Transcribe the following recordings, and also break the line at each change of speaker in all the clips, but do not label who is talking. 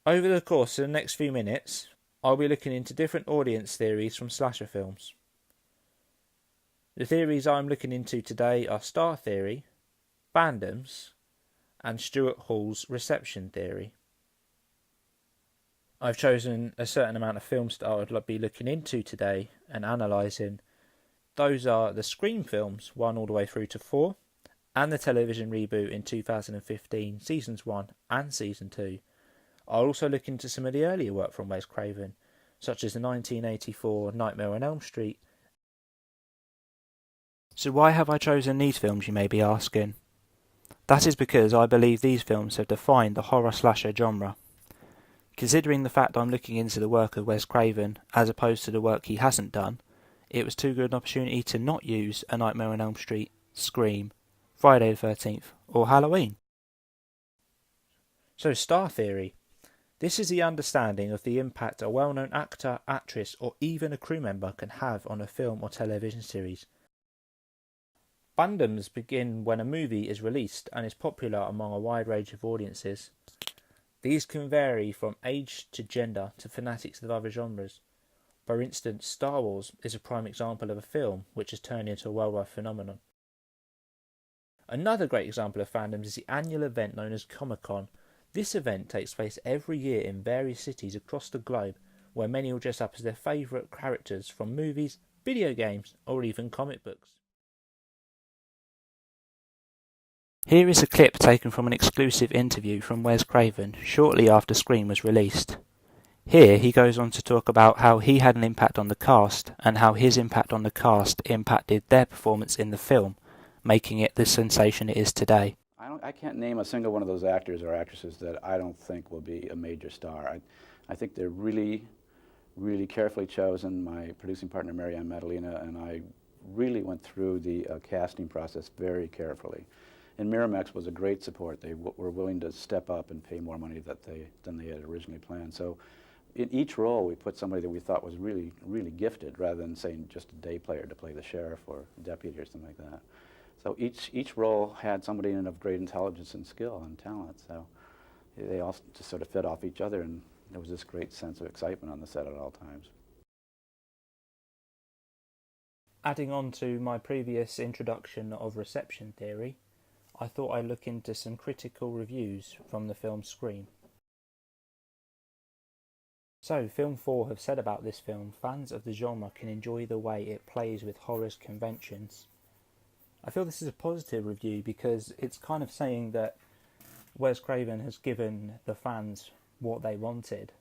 Over the course of the next few minutes, I'll be looking into different audience theories from slasher films. The theories I'm looking into today are star theory, fandoms, and Stuart Hall's reception theory. I've chosen a certain amount of films that I would be looking into today and analysing. Those are the Scream films, 1 all the way through to 4, and the television reboot in 2015, Seasons 1 and Season 2. I'll also look into some of the earlier work from Wes Craven, such as the 1984 Nightmare on Elm Street. So why have I chosen these films, you may be asking? That is because I believe these films have defined the horror slasher genre. Considering the fact I'm looking into the work of Wes Craven, as opposed to the work he hasn't done, it was too good an opportunity to not use A Nightmare on Elm Street, Scream, Friday the 13th, or Halloween. So star theory. This is the understanding of the impact a well-known actor, actress, or even a crew member can have on a film or television series. Fandoms begin when a movie is released and is popular among a wide range of audiences. These can vary from age to gender to fanatics of other genres. For instance, Star Wars is a prime example of a film which has turned into a worldwide phenomenon. Another great example of fandoms is the annual event known as Comic-Con. This event takes place every year in various cities across the globe, where many will dress up as their favourite characters from movies, video games, or even comic books. Here is a clip taken from an exclusive interview from Wes Craven shortly after Scream was released. Here he goes on to talk about how he had an impact on the cast and how his impact on the cast impacted their performance in the film, making it the sensation it is today.
I can't name a single one of those actors or actresses that I don't think will be a major star. I think they're really, really carefully chosen. My producing partner, Marianne Madalena, and I really went through the casting process very carefully. And Miramax was a great support. They were willing to step up and pay more money than they had originally planned. So in each role, we put somebody that we thought was really, really gifted, rather than saying just a day player to play the sheriff or deputy or something like that. So each role had somebody in it of great intelligence and skill and talent. So they all just sort of fed off each other, and there was this great sense of excitement on the set at all times.
Adding on to my previous introduction of reception theory, I thought I'd look into some critical reviews from the film Scream. So, Film 4 have said about this film, fans of the genre can enjoy the way it plays with horror's conventions. I feel this is a positive review because it's kind of saying that Wes Craven has given the fans what they wanted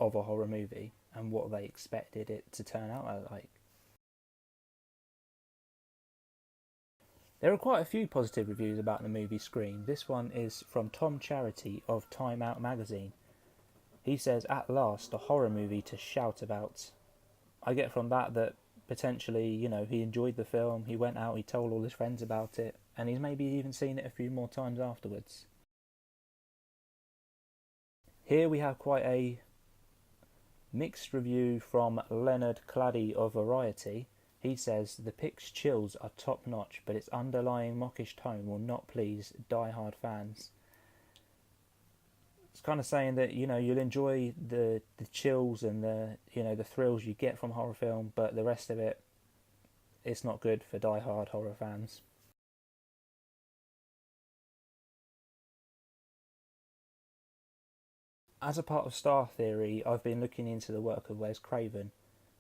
of a horror movie and what they expected it to turn out like. There are quite a few positive reviews about the movie Scream. This one is from Tom Charity of Time Out magazine. He says, "At last, a horror movie to shout about." I get from that potentially, he enjoyed the film, he went out, he told all his friends about it, and he's maybe even seen it a few more times afterwards. Here we have quite a mixed review from Leonard Claddy of Variety. He says, "The pic's chills are top notch, but its underlying mockish tone will not please die-hard fans." It's kind of saying that, you'll enjoy the chills and the thrills you get from horror film, but the rest of it's not good for die-hard horror fans. As a part of Star Theory, I've been looking into the work of Wes Craven,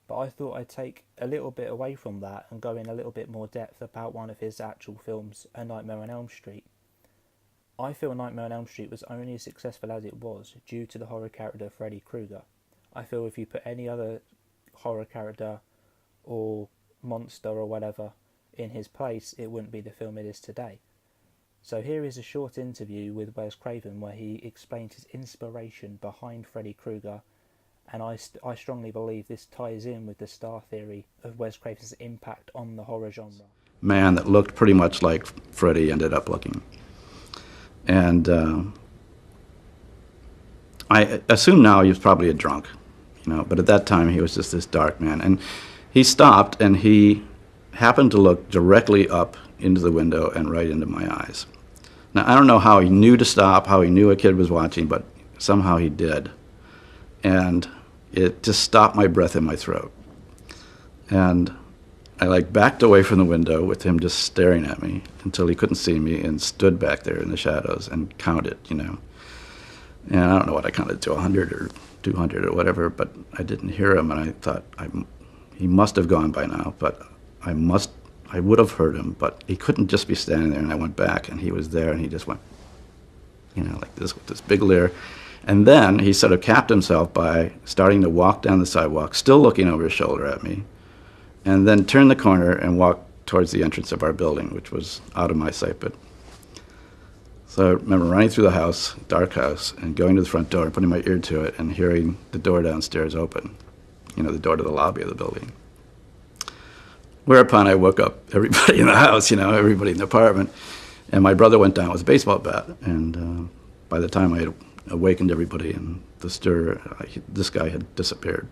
but I thought I'd take a little bit away from that and go in a little bit more depth about one of his actual films, A Nightmare on Elm Street. I feel Nightmare on Elm Street was only as successful as it was due to the horror character Freddy Krueger. I feel if you put any other horror character or monster or whatever in his place, it wouldn't be the film it is today. So here is a short interview with Wes Craven where he explains his inspiration behind Freddy Krueger, and I strongly believe this ties in with the star theory of Wes Craven's impact on the horror genre.
Man that looked pretty much like Freddy ended up looking. And I assume now he was probably a drunk, but at that time he was just this dark man. And he stopped and he happened to look directly up into the window and right into my eyes. Now, I don't know how he knew to stop, how he knew a kid was watching, but somehow he did. And it just stopped my breath in my throat. And I like backed away from the window with him just staring at me until he couldn't see me, and stood back there in the shadows and counted, you know. And I don't know what I counted to, 100 or 200 or whatever, but I didn't hear him, and I thought he must have gone by now, but I would have heard him, but he couldn't just be standing there. And I went back, and he was there, and he just went, you know, like this with this big leer. And then he sort of capped himself by starting to walk down the sidewalk, still looking over his shoulder at me, and then turned the corner and walked towards the entrance of our building, which was out of my sight. But so I remember running through the house, dark house, and going to the front door, putting my ear to it, and hearing the door downstairs open, you know, the door to the lobby of the building. Whereupon I woke up everybody in the house, you know, everybody in the apartment, and my brother went down with a baseball bat, and by the time I had awakened everybody in the stir, this guy had disappeared.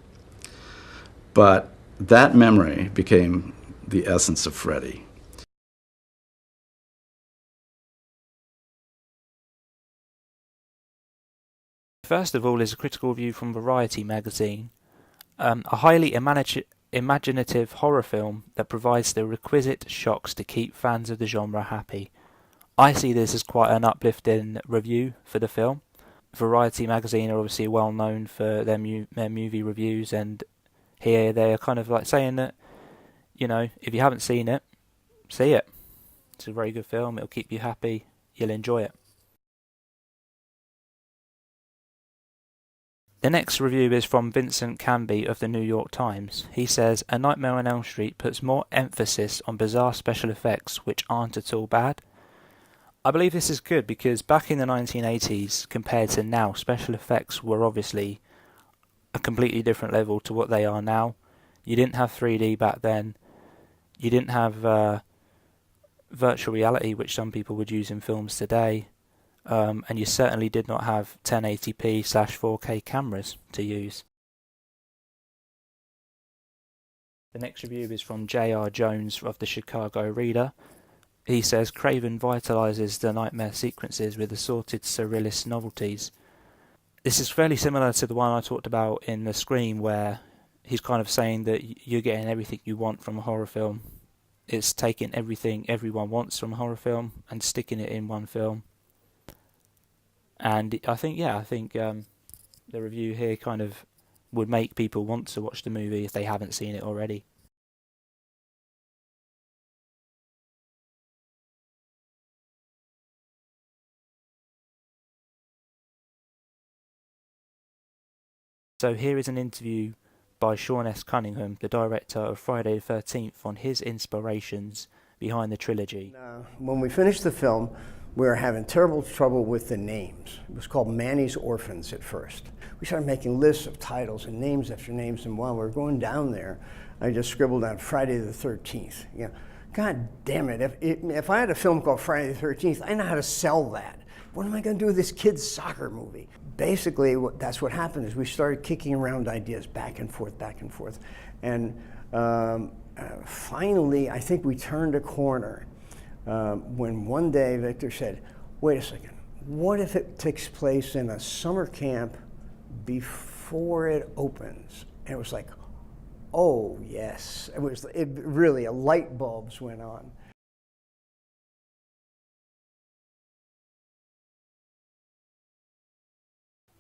But that memory became the essence of Freddy.
First of all is a critical review from Variety magazine. A highly imaginative horror film that provides the requisite shocks to keep fans of the genre happy. I see this as quite an uplifting review for the film. Variety magazine are obviously well known for their movie reviews, and here they are kind of like saying that, you know, if you haven't seen it, see it. It's a very good film, it'll keep you happy, you'll enjoy it. The next review is from Vincent Canby of the New York Times. He says, A Nightmare on Elm Street puts more emphasis on bizarre special effects which aren't at all bad. I believe this is good because back in the 1980s, compared to now, special effects were obviously a completely different level to what they are now. You didn't have 3D back then. You didn't have virtual reality, which some people would use in films today. And you certainly did not have 1080p/4K cameras to use. The next review is from J.R. Jones of the Chicago Reader. He says, Craven vitalises the nightmare sequences with assorted surrealist novelties. This is fairly similar to the one I talked about in The Scream, where he's kind of saying that you're getting everything you want from a horror film. It's taking everything everyone wants from a horror film and sticking it in one film. And I think the review here kind of would make people want to watch the movie if they haven't seen it already. So here is an interview by Sean S. Cunningham, the director of Friday the 13th, on his inspirations behind the trilogy.
When we finished the film, we were having terrible trouble with the names. It was called Manny's Orphans at first. We started making lists of titles and names after names, and while we were going down there, I just scribbled down Friday the 13th. You know, God damn it, if I had a film called Friday the 13th, I know how to sell that. What am I going to do with this kid's soccer movie? Basically, that's what happened is we started kicking around ideas back and forth. And finally, I think we turned a corner when one day Victor said, wait a second, what if it takes place in a summer camp before it opens? And it was like, oh yes, it really, a light bulbs went on.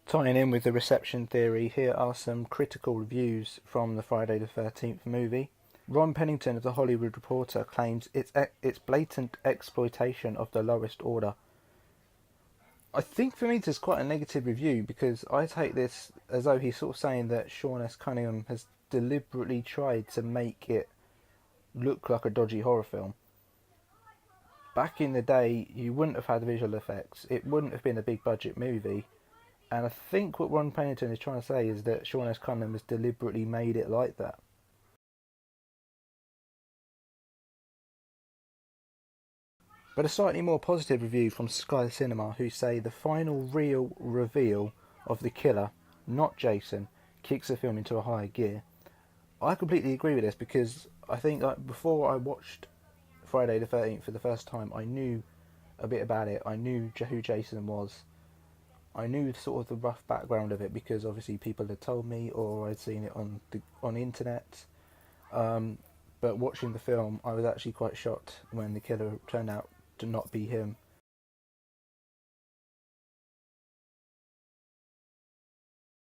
Tying in with the reception theory, here are some critical reviews from the Friday the 13th movie. Ron Pennington of The Hollywood Reporter claims it's blatant exploitation of the lowest order. I think for me this is quite a negative review because I take this as though he's sort of saying that Sean S. Cunningham has deliberately tried to make it look like a dodgy horror film. Back in the day, you wouldn't have had visual effects. It wouldn't have been a big budget movie. And I think what Ron Pennington is trying to say is that Sean S. Cunningham has deliberately made it like that. But a slightly more positive review from Sky Cinema, who say the final real reveal of the killer, not Jason, kicks the film into a higher gear. I completely agree with this because I think before I watched Friday the 13th for the first time, I knew a bit about it. I knew who Jason was. I knew sort of the rough background of it because obviously people had told me or I'd seen it on the internet. But watching the film, I was actually quite shocked when the killer turned out to not be him.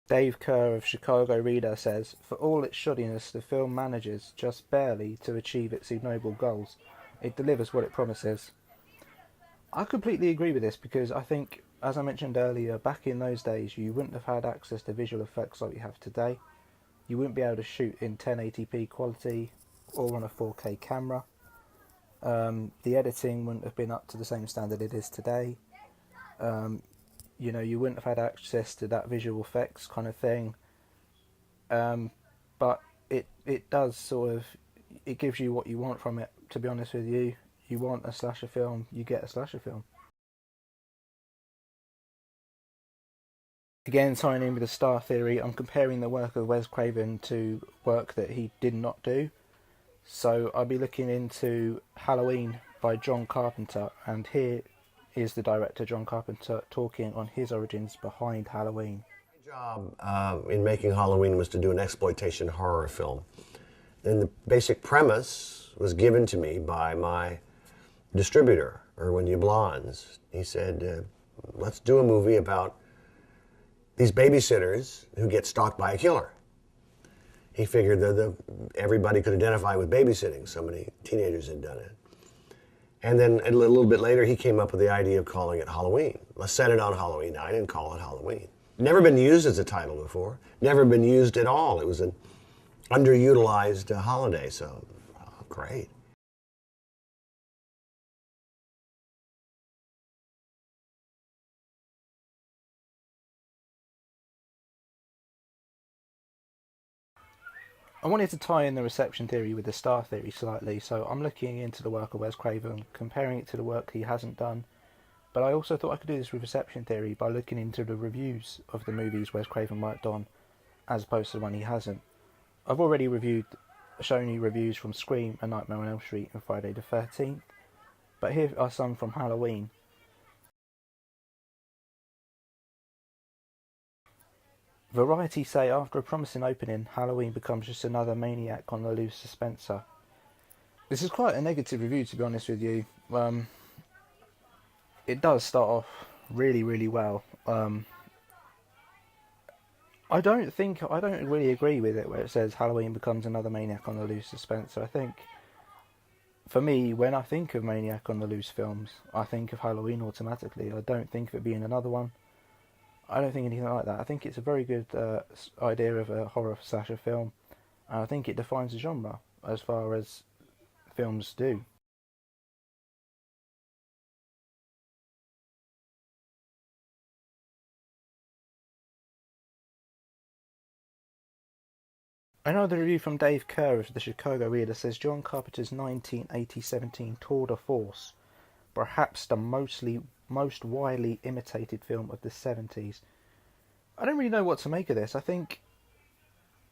Dave Kerr of Chicago Reader says, for all its shoddiness, the film manages, just barely, to achieve its ignoble goals. It delivers what it promises. I completely agree with this because I think, as I mentioned earlier, back in those days you wouldn't have had access to visual effects like we have today. You wouldn't be able to shoot in 1080p quality or on a 4K camera. The editing wouldn't have been up to the same standard it is today. You wouldn't have had access to that visual effects kind of thing. But it does sort of, it gives you what you want from it, to be honest with you. You want a slasher film, you get a slasher film. Again, tying in with the star theory, I'm comparing the work of Wes Craven to work that he did not do. So I'll be looking into Halloween by John Carpenter, and here is the director, John Carpenter, talking on his origins behind Halloween.
My job in making Halloween was to do an exploitation horror film. And the basic premise was given to me by my distributor, Irwin Yablans. He said, let's do a movie about these babysitters who get stalked by a killer. He figured that everybody could identify with babysitting. So many teenagers had done it. And then a little bit later, he came up with the idea of calling it Halloween. Let's set it on Halloween night and call it Halloween. Never been used as a title before. Never been used at all. It was an underutilized holiday, so great.
I wanted to tie in the reception theory with the star theory slightly, so I'm looking into the work of Wes Craven, comparing it to the work he hasn't done, but I also thought I could do this with reception theory by looking into the reviews of the movies Wes Craven worked on, as opposed to the one he hasn't. I've already shown you reviews from Scream, A Nightmare on Elm Street and Friday the 13th, but here are some from Halloween. Variety say after a promising opening, Halloween becomes just another maniac on the loose suspenser. This is quite a negative review, to be honest with you. It does start off really, really well. I don't really agree with it where it says Halloween becomes another maniac on the loose suspenser. I think, for me, when I think of maniac on the loose films, I think of Halloween automatically. I don't think of it being another one. I don't think anything like that. I think it's a very good idea of a horror slasher film, and I think it defines the genre as far as films do. Another review from Dave Kerr of the Chicago Reader says John Carpenter's 1980-17 Tour de Force, perhaps the most widely imitated film of the 70s. I don't really know what to make of this. I think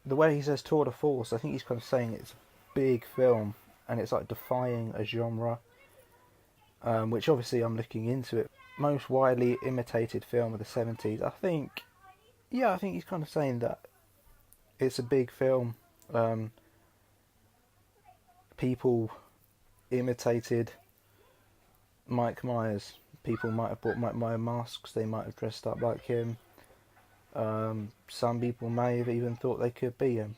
the way he says Tour de Force, I think he's kind of saying it's a big film and it's like defying a genre, which obviously I'm looking into it. Most widely imitated film of the 70s. I think he's kind of saying that it's a big film. People imitated Mike Myers. People might have bought Mike Myers masks. They might have dressed up like him. Some people may have even thought they could be him.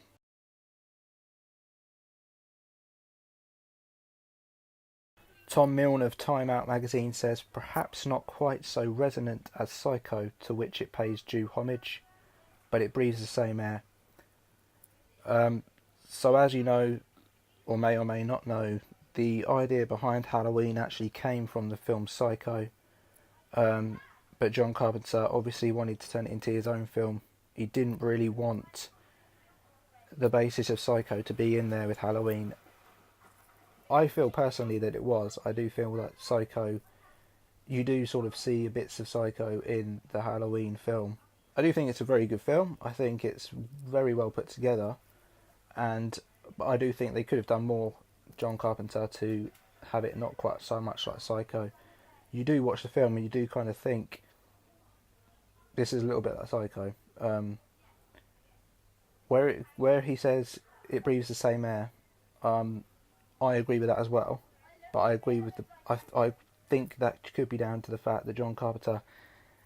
Tom Milne of Time Out magazine says, perhaps not quite so resonant as Psycho, to which it pays due homage, but it breathes the same air. So as you know, or may not know, the idea behind Halloween actually came from the film Psycho, but John Carpenter obviously wanted to turn it into his own film. He didn't really want the basis of Psycho to be in there with Halloween. I feel personally that it was. I do feel that Psycho, you do sort of see bits of Psycho in the Halloween film. I do think it's a very good film. I think it's very well put together, but I do think they could have done more, John Carpenter, to have it not quite so much like Psycho. You do watch the film and you do kind of think, this is a little bit like Psycho. Where he says it breathes the same air, I agree with that as well. But I agree with I think that could be down to the fact that John Carpenter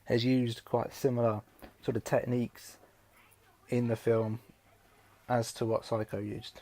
has used quite similar sort of techniques in the film as to what Psycho used.